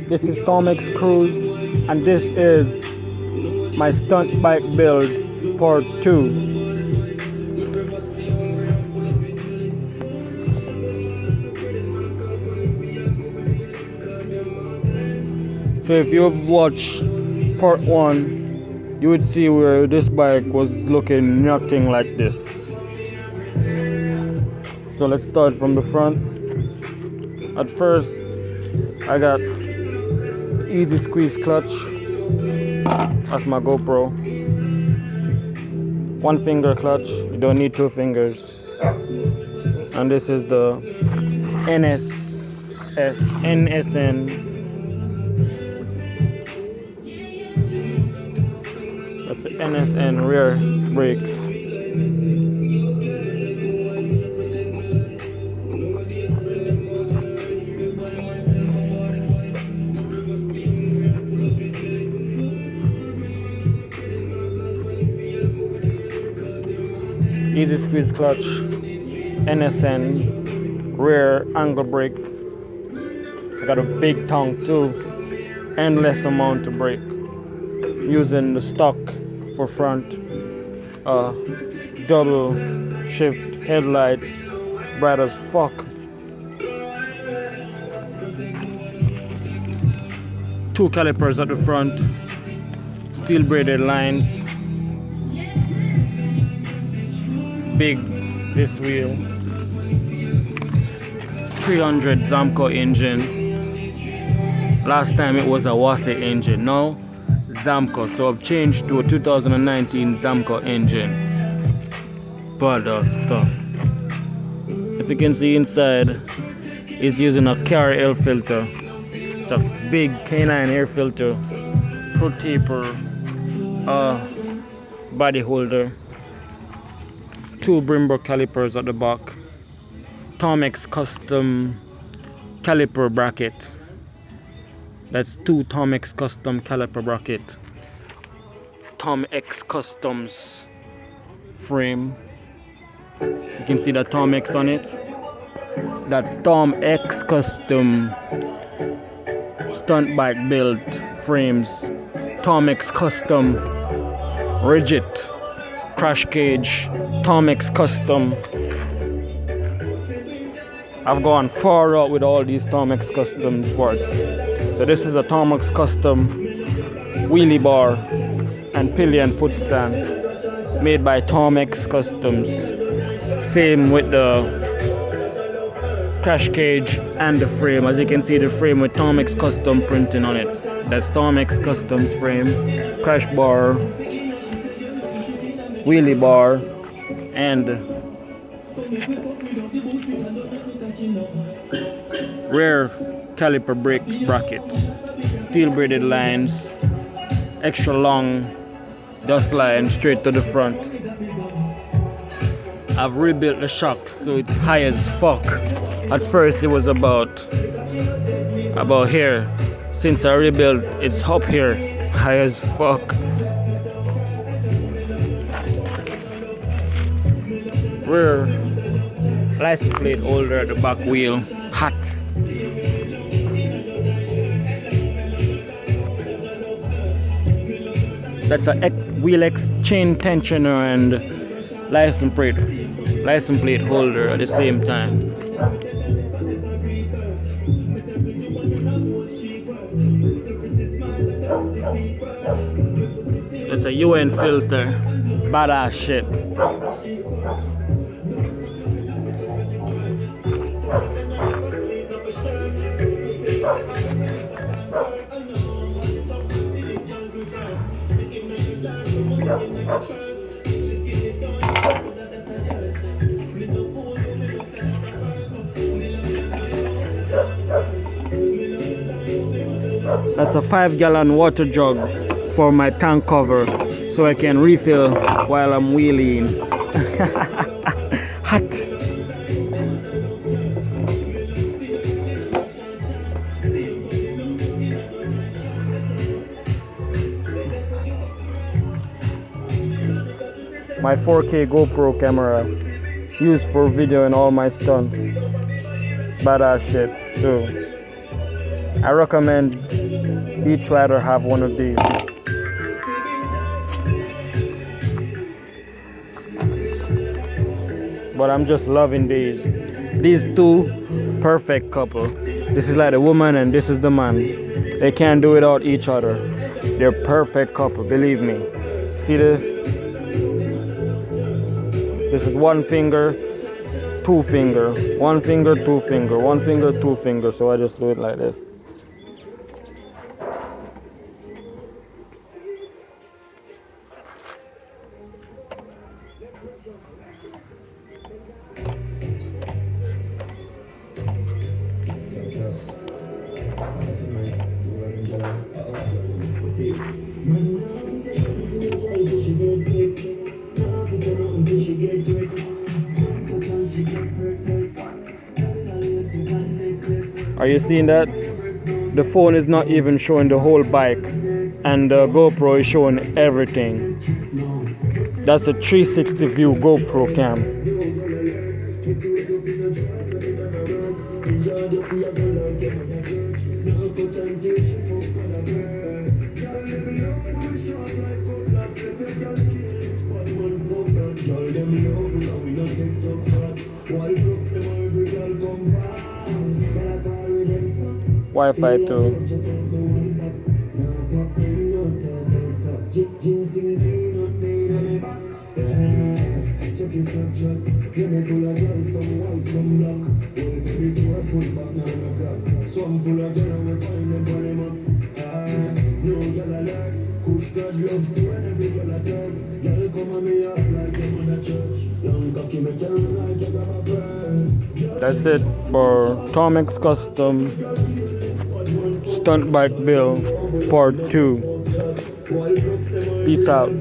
This is Tom.X.CRUISE, and this is my stunt bike build part 2. So if you've watched part 1, you would see where this bike was looking nothing like this. So let's start from the front. At first, I got easy squeeze clutch. That's my GoPro. 1 finger clutch. You don't need 2 fingers. And this is the NSN. That's the NSN rear brakes. Easy squeeze clutch, NSN, rear angle brake. I got a big tongue too, endless amount of brake. Using the stock for front, double shift headlights, bright as fuck. Two calipers at the front, steel braided lines. Big this wheel, 300 Zamco engine. Last time it was a Wase engine, now Zamco, so I've changed to a 2019 Zamco engine. Badass stuff. If you can see inside, it's using a car air filter. It's a big canine air filter, pro taper, body holder. 2 Brembo calipers at the back, Tom.X custom caliper bracket. That's 2 Tom.X custom caliper bracket. Tom.X customs frame. You can see the Tom.X on it. That's Tom.X custom stunt bike build frames. Tom.X custom rigid crash cage, Tom.X custom. I've gone far out with all these Tom.X custom parts. So this is a Tom.X custom wheelie bar and pillion foot stand made by Tom.X customs. Same with the crash cage and the frame. As you can see, the frame with Tom.X custom printing on it. That's Tom.X customs frame, crash bar, wheelie bar, and rear caliper brakes bracket, steel braided lines, extra long dust line straight to the front. I've rebuilt the shocks so it's high as fuck. At first it was about here. Since I rebuilt, it's up here, high as fuck. Rear license plate holder at the back wheel, hot. That's a wheel chain tensioner and license plate holder at the same time. That's a UN filter, badass shit. That's a 5-gallon water jug for my tank cover so I can refill while I'm wheeling. Hot. My 4K GoPro camera used for videoing all my stunts. Badass shit too. I recommend each rider have one of these. But I'm just loving these. These two, perfect couple. This is like the woman and this is the man. They can't do without each other. They're perfect couple, believe me. See this? This is one finger, two finger, one finger, two finger, one finger, two finger. So I just do it like this. Are you seeing that? The phone is not even showing the whole bike, and the GoPro is showing everything. That's a 360 view GoPro cam. Wi-Fi too. That's it for Tom.X Custom Stunt Bike Build Part 2. Peace out.